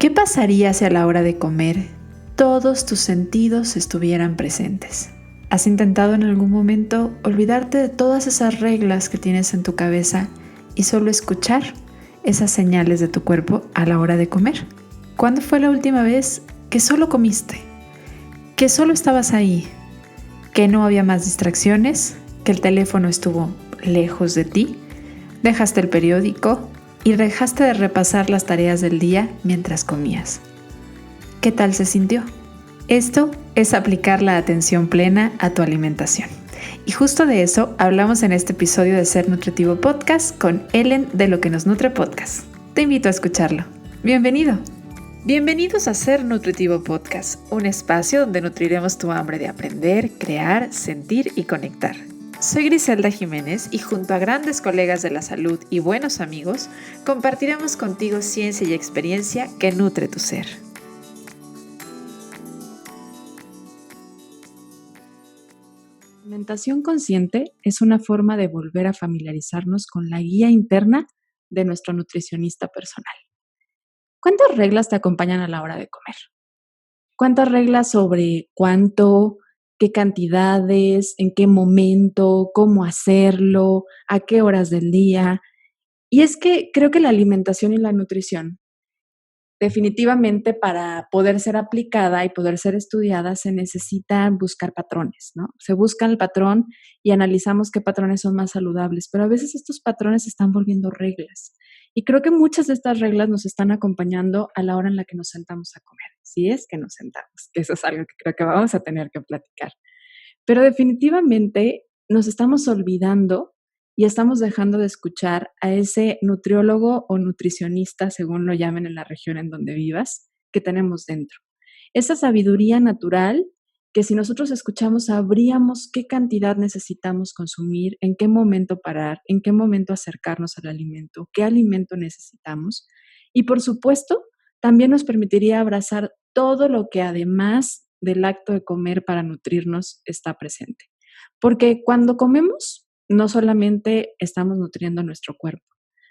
¿Qué pasaría si a la hora de comer todos tus sentidos estuvieran presentes? ¿Has intentado en algún momento olvidarte de todas esas reglas que tienes en tu cabeza y solo escuchar esas señales de tu cuerpo a la hora de comer? ¿Cuándo fue la última vez que solo comiste? Que solo estabas ahí, que no había más distracciones, que el teléfono estuvo lejos de ti, dejaste el periódico y dejaste de repasar las tareas del día mientras comías. ¿Qué tal se sintió? Esto es aplicar la atención plena a tu alimentación. Y justo de eso hablamos en este episodio de Ser Nutritivo Podcast con Ellen de Lo que nos nutre Podcast. Te invito a escucharlo. Bienvenido. Bienvenidos a Ser Nutritivo Podcast, un espacio donde nutriremos tu hambre de aprender, crear, sentir y conectar. Soy Griselda Jiménez y junto a grandes colegas de la salud y buenos amigos, compartiremos contigo ciencia y experiencia que nutre tu ser. La alimentación consciente es una forma de volver a familiarizarnos con la guía interna de nuestro nutricionista personal. ¿Cuántas reglas te acompañan a la hora de comer? ¿Cuántas reglas sobre cuánto, qué cantidades, en qué momento, cómo hacerlo, a qué horas del día? Y es que creo que la alimentación y la nutrición, definitivamente para poder ser aplicada y poder ser estudiada, se necesitan buscar patrones, ¿no? Se busca el patrón y analizamos qué patrones son más saludables, pero a veces estos patrones se están volviendo reglas. Y creo que muchas de estas reglas nos están acompañando a la hora en la que nos sentamos a comer, si es que nos sentamos, que eso es algo que creo que vamos a tener que platicar. Pero definitivamente nos estamos olvidando y estamos dejando de escuchar a ese nutriólogo o nutricionista, según lo llamen en la región en donde vivas, que tenemos dentro. Esa sabiduría natural que si nosotros escuchamos, sabríamos qué cantidad necesitamos consumir, en qué momento parar, en qué momento acercarnos al alimento, qué alimento necesitamos. Y por supuesto, también nos permitiría abrazar todo lo que además del acto de comer para nutrirnos está presente. Porque cuando comemos, no solamente estamos nutriendo nuestro cuerpo.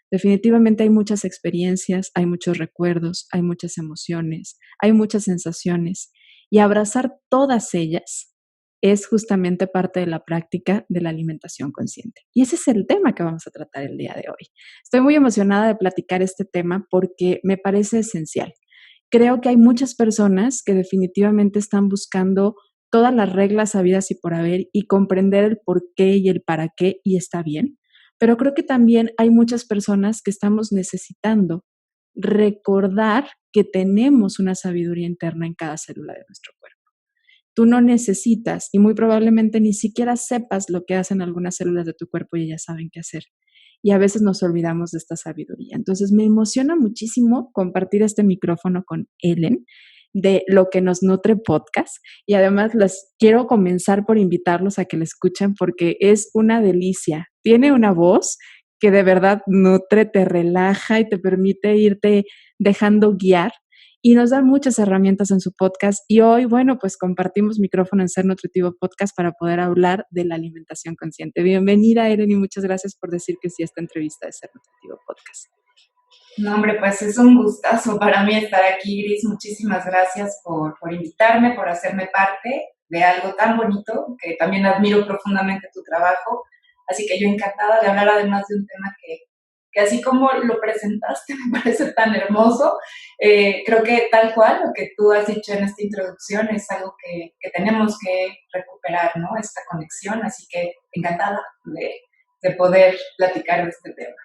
Definitivamente hay muchas experiencias, hay muchos recuerdos, hay muchas emociones, hay muchas sensaciones. Y abrazar todas ellas es justamente parte de la práctica de la alimentación consciente. Y ese es el tema que vamos a tratar el día de hoy. Estoy muy emocionada de platicar este tema porque me parece esencial. Creo que hay muchas personas que definitivamente están buscando todas las reglas habidas y por haber y comprender el por qué y el para qué, y está bien. Pero creo que también hay muchas personas que estamos necesitando recordar que tenemos una sabiduría interna en cada célula de nuestro cuerpo. Tú no necesitas y muy probablemente ni siquiera sepas lo que hacen algunas células de tu cuerpo y ellas saben qué hacer. Y a veces nos olvidamos de esta sabiduría. Entonces me emociona muchísimo compartir este micrófono con Ellen de Lo que nos nutre Podcast. Y además les quiero comenzar por invitarlos a que la escuchen porque es una delicia. Tiene una voz que de verdad nutre, te relaja y te permite irte dejando guiar. Y nos da muchas herramientas en su podcast. Y hoy, bueno, pues compartimos micrófono en Ser Nutritivo Podcast para poder hablar de la alimentación consciente. Bienvenida, Eren, y muchas gracias por decir que sí a esta entrevista de Ser Nutritivo Podcast. No, hombre, pues es un gustazo para mí estar aquí, Gris. Muchísimas gracias por invitarme, por hacerme parte de algo tan bonito, que también admiro profundamente tu trabajo. Así que yo encantada de hablar además de un tema que así como lo presentaste me parece tan hermoso. Creo que tal cual lo que tú has dicho en esta introducción es algo que tenemos que recuperar, ¿no? Esta conexión, así que encantada de poder platicar de este tema.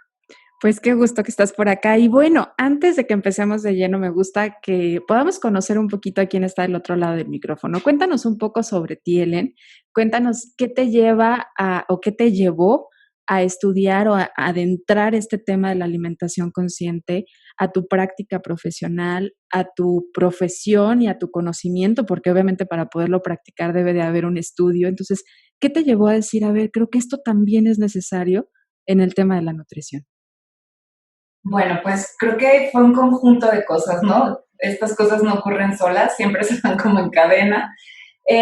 Pues qué gusto que estás por acá. Y bueno, antes de que empecemos de lleno, me gusta que podamos conocer un poquito a quién está del otro lado del micrófono. Cuéntanos un poco sobre ti, Ellen. Cuéntanos qué te lleva o qué te llevó a estudiar o a adentrar este tema de la alimentación consciente a tu práctica profesional, a tu profesión y a tu conocimiento, porque obviamente para poderlo practicar debe de haber un estudio. Entonces, ¿qué te llevó a decir, a ver, creo que esto también es necesario en el tema de la nutrición? Bueno, pues creo que fue un conjunto de cosas, ¿no? Estas cosas no ocurren solas, siempre se van como en cadena.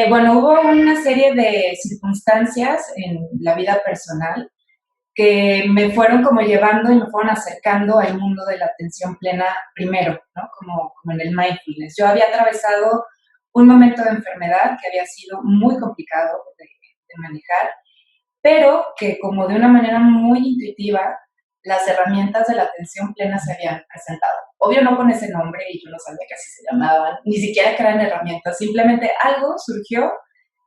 Bueno, hubo una serie de circunstancias en la vida personal que me fueron como llevando y me fueron acercando al mundo de la atención plena primero, ¿no? Como en el mindfulness. Yo había atravesado un momento de enfermedad que había sido muy complicado de manejar, pero que como de una manera muy intuitiva, las herramientas de la atención plena se habían presentado. Obvio no con ese nombre y yo no sabía que así se llamaban, ni siquiera que eran herramientas, simplemente algo surgió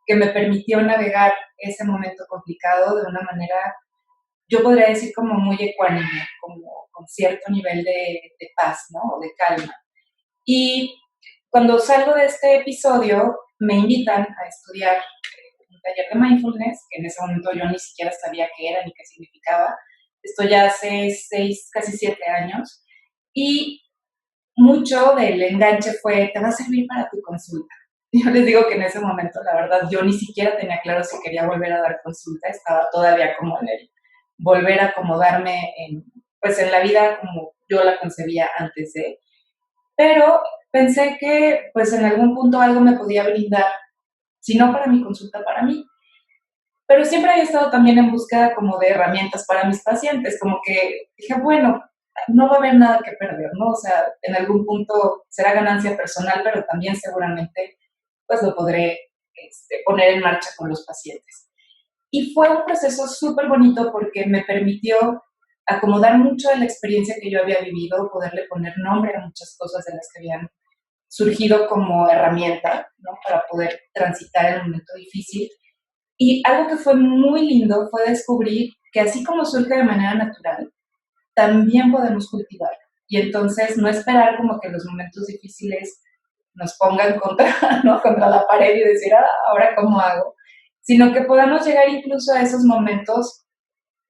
que me permitió navegar ese momento complicado de una manera, yo podría decir como muy ecuánime, como con cierto nivel de paz, ¿no? O de calma. Y cuando salgo de este episodio, me invitan a estudiar un taller de mindfulness, que en ese momento yo ni siquiera sabía qué era ni qué significaba. Esto ya hace 6, casi 7 años. Y mucho del enganche fue, te va a servir para tu consulta. Yo les digo que en ese momento, la verdad, yo ni siquiera tenía claro si quería volver a dar consulta, estaba todavía como en el volver a acomodarme pues en la vida como yo la concebía antes de, pero pensé que pues en algún punto algo me podía brindar, si no para mi consulta, para mí. Pero siempre he estado también en búsqueda como de herramientas para mis pacientes, como que dije, bueno, no va a haber nada que perder, ¿no? O sea, en algún punto será ganancia personal, pero también seguramente pues lo podré poner en marcha con los pacientes. Y fue un proceso súper bonito porque me permitió acomodar mucho de la experiencia que yo había vivido, poderle poner nombre a muchas cosas de las que habían surgido como herramienta, ¿no? Para poder transitar el momento difícil. Y algo que fue muy lindo fue descubrir que así como surge de manera natural, también podemos cultivar. Y entonces no esperar como que los momentos difíciles nos pongan contra, ¿no? Contra la pared y decir, ah, ahora cómo hago, sino que podamos llegar incluso a esos momentos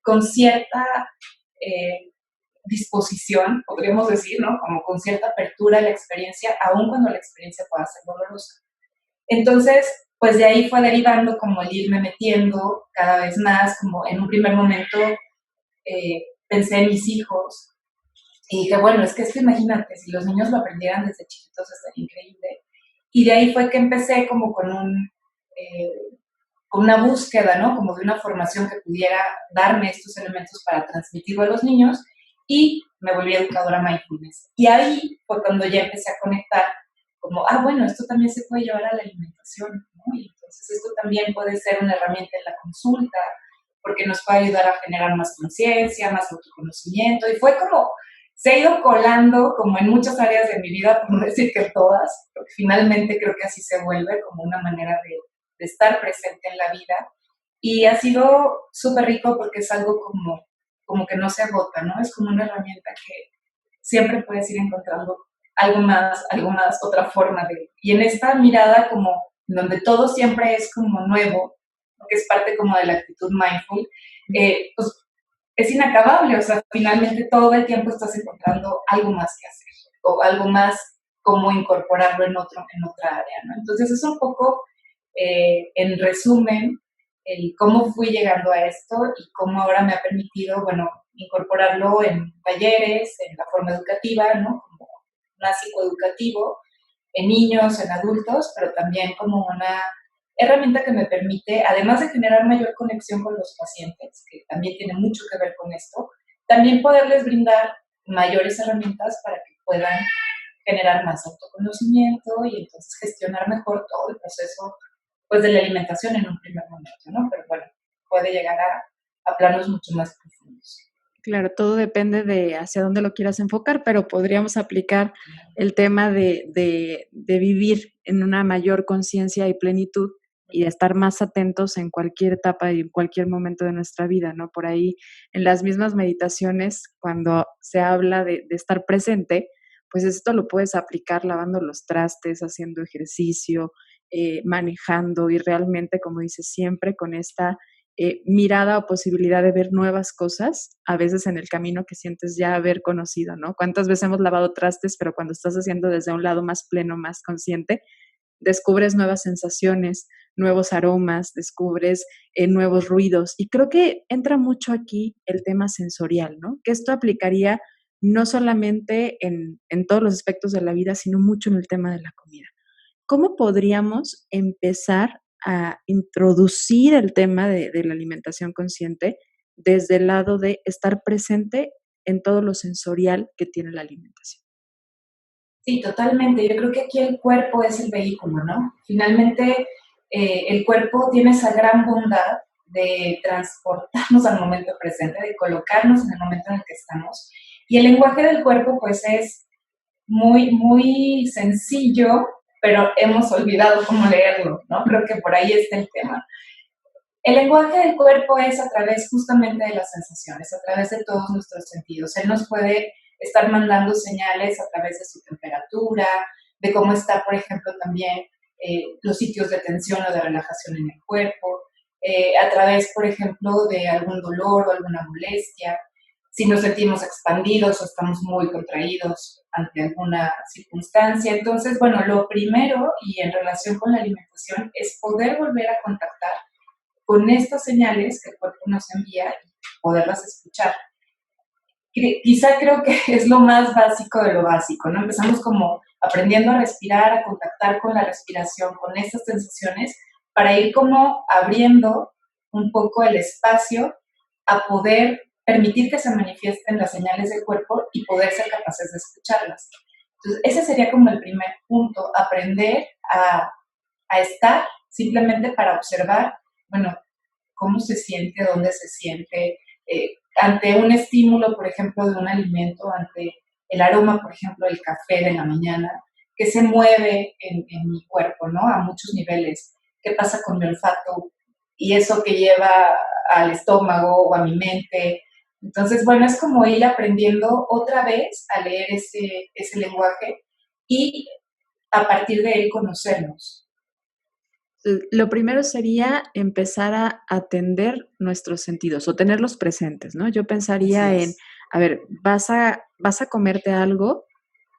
con cierta eh, disposición, podríamos decir, ¿no? Como con cierta apertura a la experiencia, aun cuando la experiencia pueda ser dolorosa. Entonces, pues de ahí fue derivando como el irme metiendo cada vez más, como en un primer momento pensé en mis hijos y dije, bueno, es que esto imagínate, si los niños lo aprendieran desde chiquitos estaría increíble. Y de ahí fue que empecé como con una búsqueda, ¿no? Como de una formación que pudiera darme estos elementos para transmitirlo a los niños y me volví educadora mindfulness. Y ahí fue cuando ya empecé a conectar como, ah, bueno, esto también se puede llevar a la alimentación, ¿no? Y entonces esto también puede ser una herramienta en la consulta, porque nos puede ayudar a generar más conciencia, más autoconocimiento. Y fue como, se ha ido colando como en muchas áreas de mi vida, por no decir que todas, porque finalmente creo que así se vuelve como una manera de estar presente en la vida. Y ha sido súper rico porque es algo como que no se agota, ¿no? Es como una herramienta que siempre puedes ir encontrando algo más, otra forma de... Y en esta mirada como donde todo siempre es como nuevo, que es parte como de la actitud mindful, pues es inacabable, o sea, finalmente todo el tiempo estás encontrando algo más que hacer o algo más como incorporarlo en otra área, ¿no? Entonces es un poco, en resumen, el cómo fui llegando a esto y cómo ahora me ha permitido, bueno, incorporarlo en talleres, en la forma educativa, ¿no? Como más psicoeducativo, en niños, en adultos, pero también como una herramienta que me permite, además de generar mayor conexión con los pacientes, que también tiene mucho que ver con esto, también poderles brindar mayores herramientas para que puedan generar más autoconocimiento y entonces gestionar mejor todo el proceso pues, de la alimentación en un primer momento, ¿no? Pero bueno, puede llegar a planos mucho más profundos. Claro, todo depende de hacia dónde lo quieras enfocar, pero podríamos aplicar el tema de vivir en una mayor conciencia y plenitud y de estar más atentos en cualquier etapa y en cualquier momento de nuestra vida, ¿no? Por ahí, en las mismas meditaciones, cuando se habla de estar presente, pues esto lo puedes aplicar lavando los trastes, haciendo ejercicio, manejando y realmente, como dices, siempre con esta mirada o posibilidad de ver nuevas cosas, a veces en el camino que sientes ya haber conocido, ¿no? ¿Cuántas veces hemos lavado trastes, pero cuando estás haciendo desde un lado más pleno, más consciente, descubres nuevas sensaciones, nuevos aromas, descubres nuevos ruidos? Y creo que entra mucho aquí el tema sensorial, ¿no? Que esto aplicaría no solamente en todos los aspectos de la vida, sino mucho en el tema de la comida. ¿Cómo podríamos empezar a introducir el tema de la alimentación consciente desde el lado de estar presente en todo lo sensorial que tiene la alimentación. Sí, totalmente. Yo creo que aquí el cuerpo es el vehículo, ¿no? Finalmente, el cuerpo tiene esa gran bondad de transportarnos al momento presente, de colocarnos en el momento en el que estamos. Y el lenguaje del cuerpo, pues, es muy, muy sencillo, pero hemos olvidado cómo leerlo, ¿no? Creo que por ahí está el tema. El lenguaje del cuerpo es a través justamente de las sensaciones, a través de todos nuestros sentidos. Él nos puede estar mandando señales a través de su temperatura, de cómo está, por ejemplo, también los sitios de tensión o de relajación en el cuerpo, a través, por ejemplo, de algún dolor o alguna molestia, si nos sentimos expandidos o estamos muy contraídos ante alguna circunstancia. Entonces, bueno, lo primero y en relación con la alimentación es poder volver a contactar con estas señales que el cuerpo nos envía y poderlas escuchar. Quizá creo que es lo más básico de lo básico, ¿no? Empezamos como aprendiendo a respirar, a contactar con la respiración, con estas sensaciones, para ir como abriendo un poco el espacio a poder permitir que se manifiesten las señales del cuerpo y poder ser capaces de escucharlas. Entonces, ese sería como el primer punto, aprender a estar simplemente para observar, bueno, cómo se siente, dónde se siente, ante un estímulo, por ejemplo, de un alimento, ante el aroma, por ejemplo, del café de la mañana, que se mueve en mi cuerpo, ¿no? A muchos niveles. ¿Qué pasa con mi olfato? Y eso que lleva al estómago o a mi mente. Entonces, bueno, es como ir aprendiendo otra vez a leer ese lenguaje y a partir de él conocernos. Lo primero sería empezar a atender nuestros sentidos o tenerlos presentes, ¿no? Yo Así pensaría en, es. a ver, vas a comerte algo,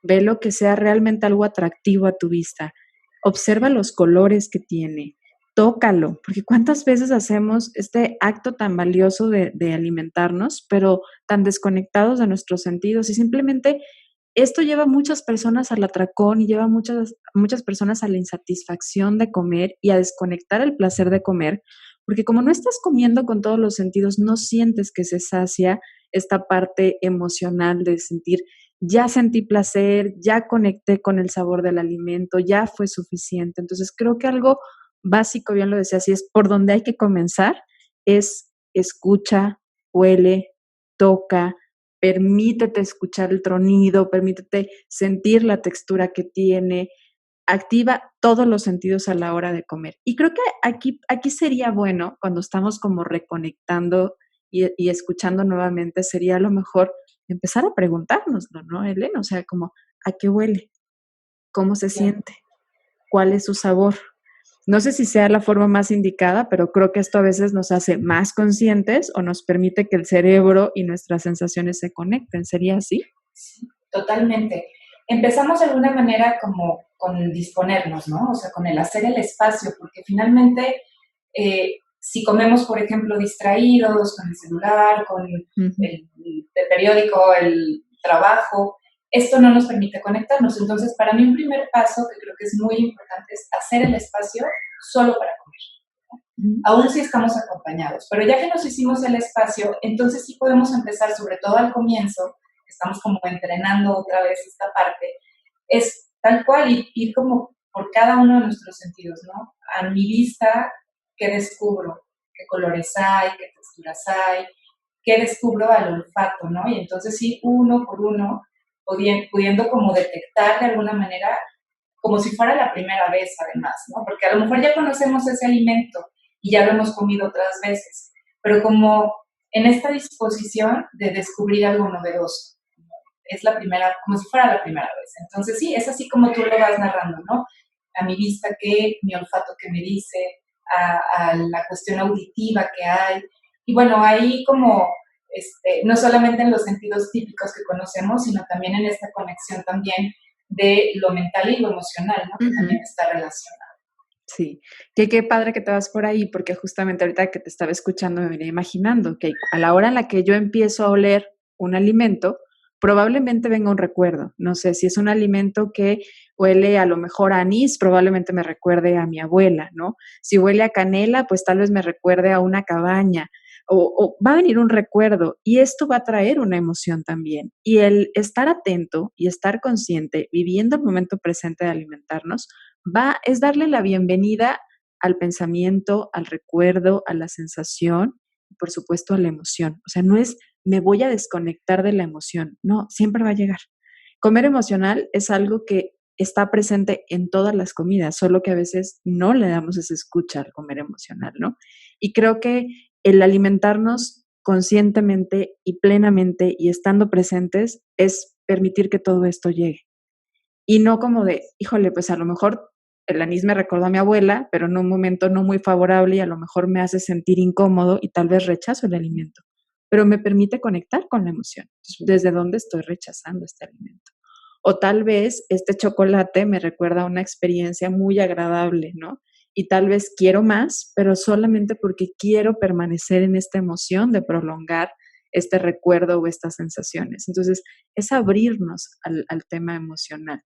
ve lo que sea realmente algo atractivo a tu vista. Observa los colores que tiene, tócalo, porque cuántas veces hacemos este acto tan valioso de alimentarnos, pero tan desconectados de nuestros sentidos y simplemente esto lleva a muchas personas al atracón y lleva a muchas personas a la insatisfacción de comer y a desconectar el placer de comer, porque como no estás comiendo con todos los sentidos, no sientes que se sacia esta parte emocional de sentir, ya sentí placer, ya conecté con el sabor del alimento, ya fue suficiente. Entonces creo que algo básico, bien lo decía, así es por donde hay que comenzar, es escucha, huele, toca, permítete escuchar el tronido, permítete sentir la textura que tiene, activa todos los sentidos a la hora de comer. Y creo que aquí sería bueno, cuando estamos como reconectando y escuchando nuevamente, sería a lo mejor empezar a preguntárnoslo, ¿no, Elena? O sea, como, ¿a qué huele? ¿Cómo se Claro. siente? ¿Cuál es su sabor? No sé si sea la forma más indicada, pero creo que esto a veces nos hace más conscientes o nos permite que el cerebro y nuestras sensaciones se conecten. ¿Sería así? Sí, totalmente. Empezamos de alguna manera como con disponernos, ¿no? O sea, con el hacer el espacio, porque finalmente, si comemos, por ejemplo, distraídos con el celular, con Ujú. el periódico, el trabajo, esto no nos permite conectarnos. Entonces, para mí un primer paso que creo que es muy importante es hacer el espacio solo para comer, Ujú. aún si estamos acompañados. Pero ya que nos hicimos el espacio, entonces sí podemos empezar, sobre todo al comienzo, estamos como entrenando otra vez esta parte, es tal cual ir como por cada uno de nuestros sentidos, ¿no? A mi vista, ¿qué descubro? ¿Qué colores hay? ¿Qué texturas hay? ¿Qué descubro al olfato, no? Y entonces sí, uno por uno, pudiendo como detectar de alguna manera como si fuera la primera vez además, ¿no? Porque a lo mejor ya conocemos ese alimento y ya lo hemos comido otras veces, pero como en esta disposición de descubrir algo novedoso, ¿no? Es la primera, como si fuera la primera vez. Entonces sí, es así como tú lo vas narrando, ¿no? A mi vista qué, mi olfato qué me dice, a la cuestión auditiva que hay. Y bueno, ahí como no solamente en los sentidos típicos que conocemos, sino también en esta conexión también de lo mental y lo emocional, ¿no? Que también Ujú. está relacionado. Sí, que qué padre que te vas por ahí, porque justamente ahorita que te estaba escuchando me venía imaginando que a la hora en la que yo empiezo a oler un alimento, probablemente venga un recuerdo. No sé, si es un alimento que huele a lo mejor a anís, probablemente me recuerde a mi abuela, ¿no? Si huele a canela, pues tal vez me recuerde a una cabaña. o va a venir un recuerdo y esto va a traer una emoción también. Y el estar atento y estar consciente, viviendo el momento presente de alimentarnos, es darle la bienvenida al pensamiento, al recuerdo, a la sensación y por supuesto a la emoción. O sea, no es me voy a desconectar de la emoción, no, siempre va a llegar. Comer emocional es algo que está presente en todas las comidas, solo que a veces no le damos esa escucha al comer emocional, ¿no? Y creo que el alimentarnos conscientemente y plenamente y estando presentes es permitir que todo esto llegue. Y no como de, híjole, pues a lo mejor el anís me recordó a mi abuela, pero en un momento no muy favorable y a lo mejor me hace sentir incómodo y tal vez rechazo el alimento, pero me permite conectar con la emoción. ¿Desde dónde estoy rechazando este alimento? O tal vez este chocolate me recuerda a una experiencia muy agradable, ¿no? Y tal vez quiero más, pero solamente porque quiero permanecer en esta emoción de prolongar este recuerdo o estas sensaciones. Entonces, es abrirnos al tema emocional.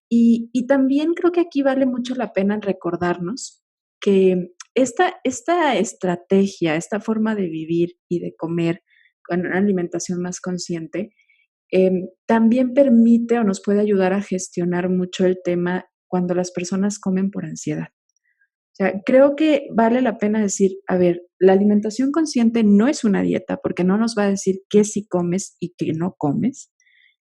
Y también creo que aquí vale mucho la pena recordarnos que esta estrategia, esta forma de vivir y de comer con una alimentación más consciente, también permite o nos puede ayudar a gestionar mucho el tema cuando las personas comen por ansiedad. O sea, creo que vale la pena decir, a ver, la alimentación consciente no es una dieta porque no nos va a decir qué sí comes y qué no comes.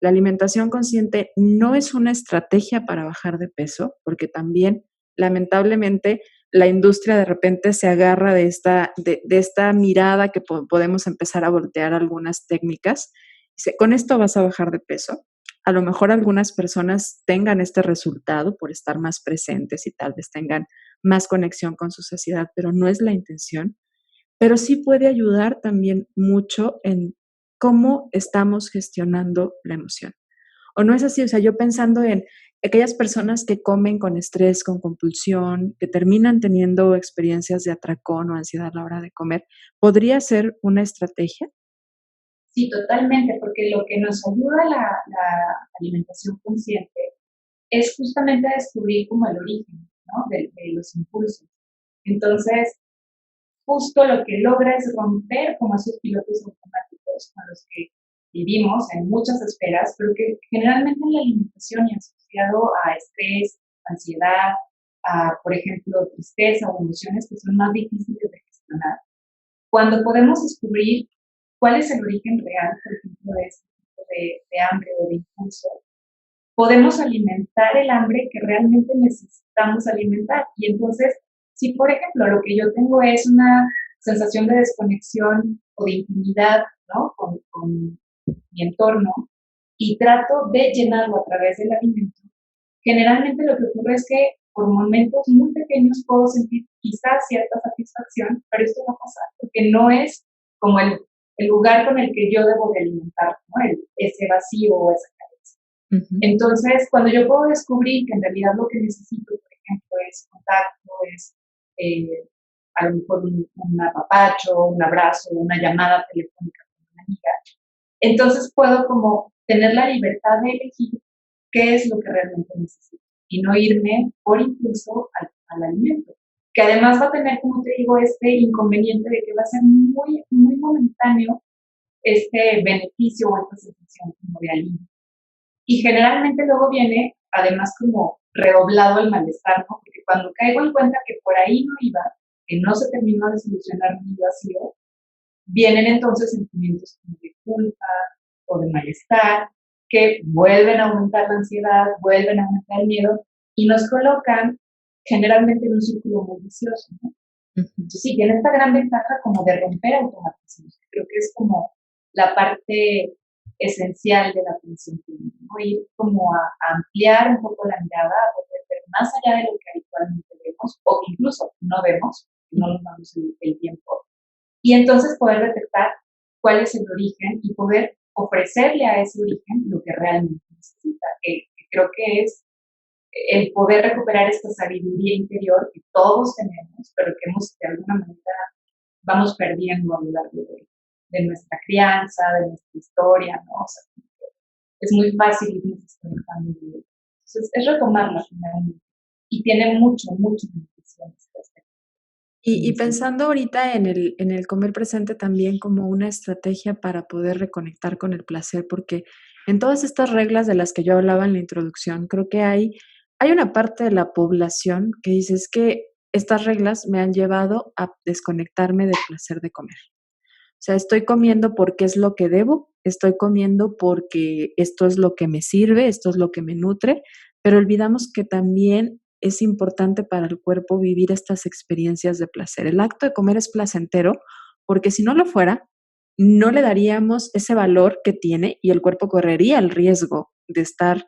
La alimentación consciente no es una estrategia para bajar de peso, porque también, lamentablemente, la industria de repente se agarra de esta mirada que podemos empezar a voltear algunas técnicas. Dice, con esto vas a bajar de peso. A lo mejor algunas personas tengan este resultado por estar más presentes y tal vez tengan más conexión con su sociedad, pero no es la intención. Pero sí puede ayudar también mucho en cómo estamos gestionando la emoción. ¿O no es así? O sea, yo pensando en aquellas personas que comen con estrés, con compulsión, que terminan teniendo experiencias de atracón o ansiedad a la hora de comer, ¿podría ser una estrategia? Sí, totalmente, porque lo que nos ayuda la alimentación consciente es justamente a descubrir como el origen, ¿no? De los impulsos. Entonces, justo lo que logra es romper como esos pilotos automáticos con los que vivimos en muchas esferas, pero que generalmente en la alimentación y asociado a estrés, ansiedad, a, por ejemplo, tristeza o emociones que son más difíciles de gestionar. Cuando podemos descubrir cuál es el origen real, por ejemplo, de este tipo de hambre o de impulso, podemos alimentar el hambre que realmente necesitamos alimentar. Y entonces, si por ejemplo lo que yo tengo es una sensación de desconexión o de intimidad, ¿no? con mi entorno y trato de llenarlo a través del alimento, generalmente lo que ocurre es que por momentos muy pequeños puedo sentir quizás cierta satisfacción, pero esto va a pasar porque no es como el lugar con el que yo debo de alimentar, ¿no? Ese vacío o esa carencia. Ujú. Entonces, cuando yo puedo descubrir que en realidad lo que necesito, por ejemplo, es contacto, es a lo mejor un apapacho, un abrazo, una llamada telefónica con una amiga, entonces puedo como tener la libertad de elegir qué es lo que realmente necesito y no irme por impulso al alimento, que además va a tener, como te digo, este inconveniente de que va a ser muy, muy momentáneo este beneficio o esta sensación como de alivio. Y generalmente luego viene, además, como redoblado el malestar, ¿no? Porque cuando caigo en cuenta que por ahí no iba, que no se terminó de solucionar mi vacío, vienen entonces sentimientos como de culpa o de malestar, que vuelven a aumentar la ansiedad, vuelven a aumentar el miedo y nos colocan generalmente en un círculo muy vicioso, ¿no? Ujú. Entonces sí, tiene esta gran ventaja como de romper automatismos. Creo que es como la parte esencial de la atención plena, ¿no? Ir como a ampliar un poco la mirada, a poder ver más allá de lo que habitualmente vemos o incluso no vemos, no nos damos el tiempo. Y entonces poder detectar cuál es el origen y poder ofrecerle a ese origen lo que realmente necesita, que creo que es el poder recuperar esta sabiduría interior que todos tenemos, pero que hemos de alguna manera vamos perdiendo a lo largo de nuestra crianza, de nuestra historia, ¿no? O sea, es muy fácil irnos desconectando de ello. Entonces, es retomarla finalmente. Y tiene mucho, mucho beneficio en este aspecto. Y pensando ahorita en el comer presente también como una estrategia para poder reconectar con el placer, porque en todas estas reglas de las que yo hablaba en la introducción, creo que hay una parte de la población que dice es que estas reglas me han llevado a desconectarme del placer de comer. O sea, estoy comiendo porque es lo que debo, estoy comiendo porque esto es lo que me sirve, esto es lo que me nutre, pero olvidamos que también es importante para el cuerpo vivir estas experiencias de placer. El acto de comer es placentero porque si no lo fuera, no le daríamos ese valor que tiene y el cuerpo correría el riesgo de estar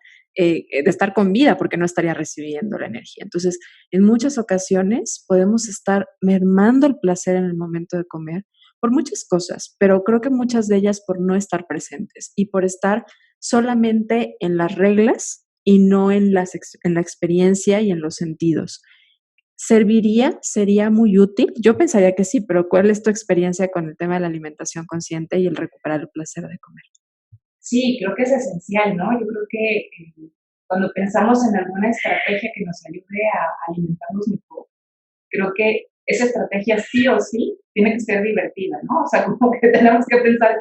con vida porque no estaría recibiendo la energía. Entonces, en muchas ocasiones podemos estar mermando el placer en el momento de comer por muchas cosas, pero creo que muchas de ellas por no estar presentes y por estar solamente en las reglas y no en la experiencia y en los sentidos. ¿Serviría? ¿Sería muy útil? Yo pensaría que sí, pero ¿cuál es tu experiencia con el tema de la alimentación consciente y el recuperar el placer de comer? Sí, creo que es esencial, ¿no? Yo creo que cuando pensamos en alguna estrategia que nos ayude a alimentarnos mejor, creo que esa estrategia sí o sí tiene que ser divertida, ¿no? O sea, como que tenemos que pensar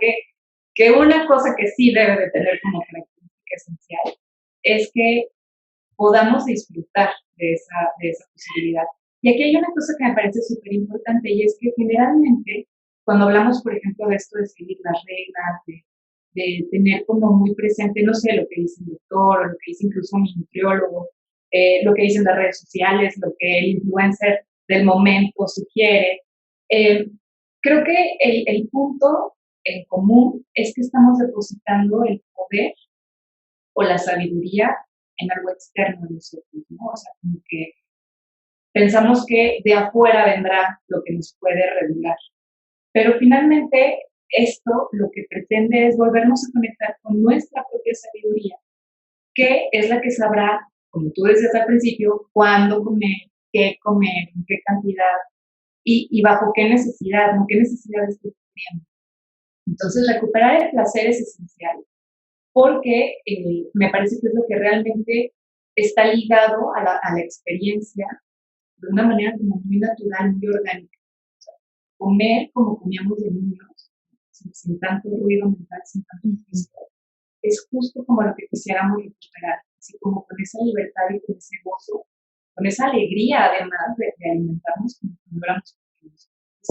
que una cosa que sí debe de tener como característica esencial es que podamos disfrutar de esa posibilidad. Y aquí hay una cosa que me parece súper importante y es que generalmente cuando hablamos, por ejemplo, de esto de seguir las reglas, de tener como muy presente, no sé, lo que dice el doctor, o lo que dice incluso mi nutriólogo, lo que dicen las redes sociales, lo que el influencer del momento sugiere. Eh, Creo que el punto en común es que estamos depositando el poder o la sabiduría en algo externo de nosotros, ¿no? O sea, como que pensamos que de afuera vendrá lo que nos puede regular. Pero finalmente esto lo que pretende es volvernos a conectar con nuestra propia sabiduría, que es la que sabrá, como tú decías al principio, cuándo comer, en qué cantidad y bajo qué necesidad, ¿no? ¿Qué necesidades estoy cubriendo? Entonces, recuperar el placer es esencial porque me parece que es lo que realmente está ligado a la experiencia de una manera como muy natural, muy orgánica. O sea, comer como comíamos de niños, sin tanto ruido mental, sin tanto ruido, es justo como lo que quisiéramos recuperar, así como con esa libertad y con ese gozo, con esa alegría además de alimentarnos como cuando éramos pequeños.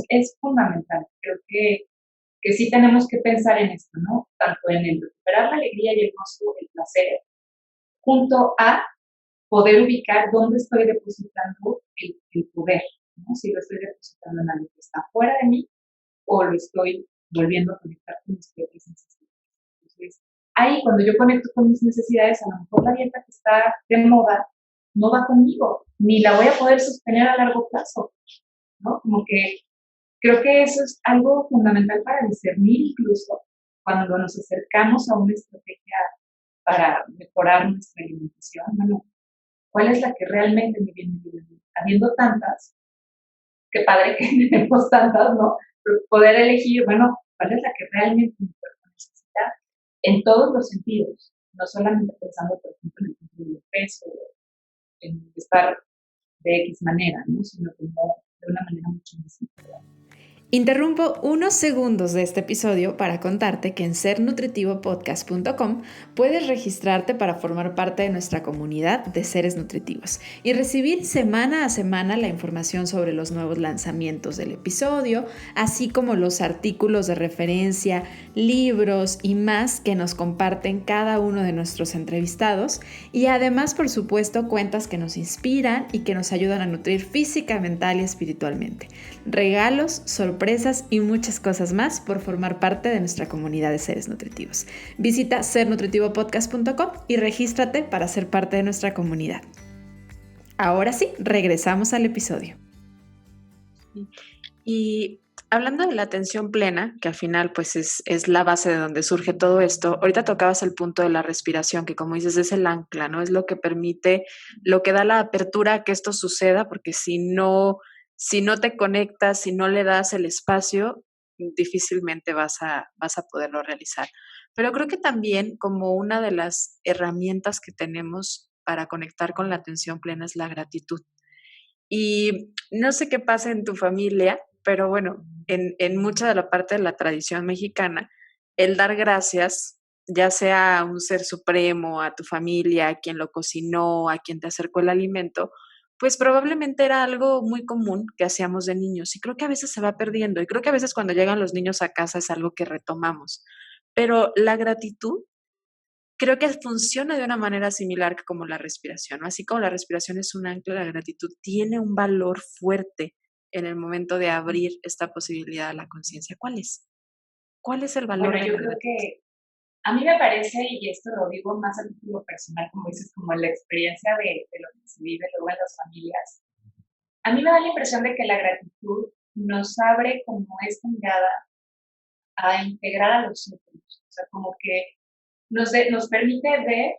Es fundamental, creo que sí tenemos que pensar en esto, ¿no? Tanto en el recuperar la alegría y el gozo, el placer, junto a poder ubicar dónde estoy depositando el poder, ¿no? Si lo estoy depositando en algo que está fuera de mí o lo estoy volviendo a conectar con mis propias necesidades. Entonces, ahí cuando yo conecto con mis necesidades, a lo mejor la dieta que está de moda no va conmigo, ni la voy a poder sostener a largo plazo, ¿no? Como que creo que eso es algo fundamental para discernir incluso cuando nos acercamos a una estrategia para mejorar nuestra alimentación. Bueno, ¿cuál es la que realmente me viene bien? Habiendo tantas, qué padre que tenemos tantas, ¿no? Pero poder elegir, bueno, ¿cuál es la que realmente mi cuerpo necesita en todos los sentidos? No solamente pensando, por ejemplo, en el control del peso, en estar de X manera, ¿no? Sino como de una manera mucho más integral. Interrumpo unos segundos de este episodio para contarte que en sernutritivopodcast.com puedes registrarte para formar parte de nuestra comunidad de seres nutritivos y recibir semana a semana la información sobre los nuevos lanzamientos del episodio, así como los artículos de referencia, libros y más que nos comparten cada uno de nuestros entrevistados y además, por supuesto, cuentas que nos inspiran y que nos ayudan a nutrir física, mental y espiritualmente. Regalos, sorpresas y muchas cosas más por formar parte de nuestra comunidad de seres nutritivos. Visita sernutritivopodcast.com y regístrate para ser parte de nuestra comunidad. Ahora sí, regresamos al episodio. Y hablando de la atención plena, que al final pues es la base de donde surge todo esto, ahorita tocabas el punto de la respiración, que como dices es el ancla, ¿no? Es lo que permite, lo que da la apertura a que esto suceda, porque si no te conectas, si no le das el espacio, difícilmente vas a poderlo realizar. Pero creo que también como una de las herramientas que tenemos para conectar con la atención plena es la gratitud. Y no sé qué pasa en tu familia, pero bueno, en mucha de la parte de la tradición mexicana, el dar gracias, ya sea a un ser supremo, a tu familia, a quien lo cocinó, a quien te acercó el alimento, pues probablemente era algo muy común que hacíamos de niños y creo que a veces se va perdiendo y creo que a veces cuando llegan los niños a casa es algo que retomamos. Pero la gratitud creo que funciona de una manera similar que como la respiración, ¿no? Así como la respiración es un ancla, la gratitud tiene un valor fuerte en el momento de abrir esta posibilidad a la conciencia. ¿Cuál es? ¿Cuál es el Bueno, valor de yo la creo gratitud? que a mí me parece, y esto lo digo más a título personal, como dices, como la experiencia de lo que se vive luego en las familias, a mí me da la impresión de que la gratitud nos abre como esta mirada a integrar a los otros, o sea, como que nos permite ver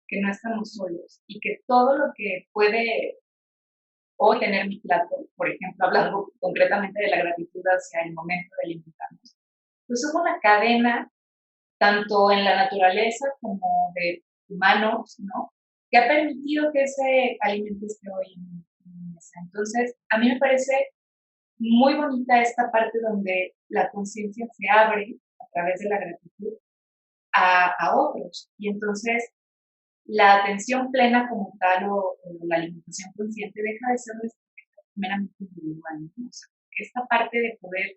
que no estamos solos y que todo lo que puede hoy tener mi plato, por ejemplo, hablando concretamente de la gratitud hacia el momento de alimentarnos, pues es una cadena tanto en la naturaleza como de humanos, ¿no? Que ha permitido que ese alimento esté hoy en mi mesa. Entonces, a mí me parece muy bonita esta parte donde la conciencia se abre a través de la gratitud a otros. Y entonces, la atención plena como tal o la alimentación consciente deja de ser una estrategia meramente individual, ¿no? O sea, esta parte de poder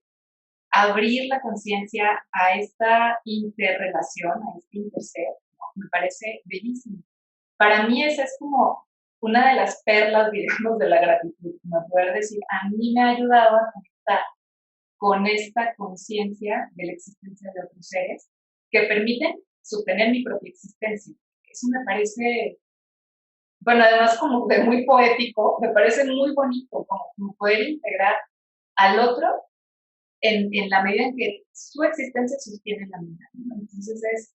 abrir la conciencia a esta interrelación, a este interser, ¿no? Me parece bellísimo. Para mí esa es como una de las perlas, digamos, de la gratitud, como poder decir, a mí me ha ayudado a conectar con esta conciencia de la existencia de otros seres que permiten sostener mi propia existencia. Eso me parece, bueno, además como de muy poético, me parece muy bonito, como poder integrar al otro en la medida en que su existencia sostiene la mía, ¿no? Entonces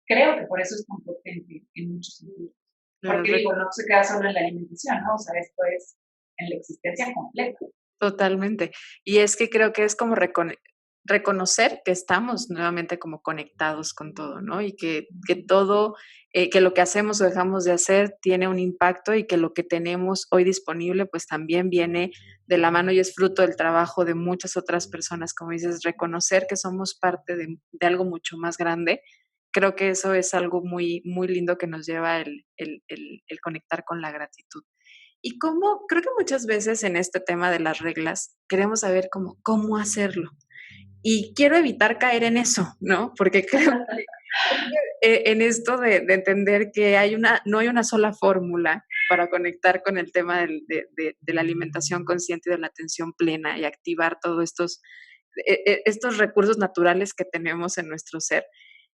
creo que por eso es tan potente en muchos sentidos. Claro, Porque digo, no se queda solo en la alimentación, ¿no? O sea, esto es en la existencia completa. totalmente. Y es que creo que es como reconocer que estamos nuevamente como conectados con todo, ¿no? Y que todo, que lo que hacemos o dejamos de hacer tiene un impacto y que lo que tenemos hoy disponible pues también viene de la mano y es fruto del trabajo de muchas otras personas, como dices, reconocer que somos parte de algo mucho más grande. Creo que eso es algo muy, muy lindo que nos lleva el conectar con la gratitud. Y cómo, creo que muchas veces en este tema de las reglas queremos saber cómo hacerlo. Y quiero evitar caer en eso, ¿no? Porque creo que en esto de entender que no hay una sola fórmula para conectar con el tema de la alimentación consciente y de la atención plena y activar todos estos recursos naturales que tenemos en nuestro ser.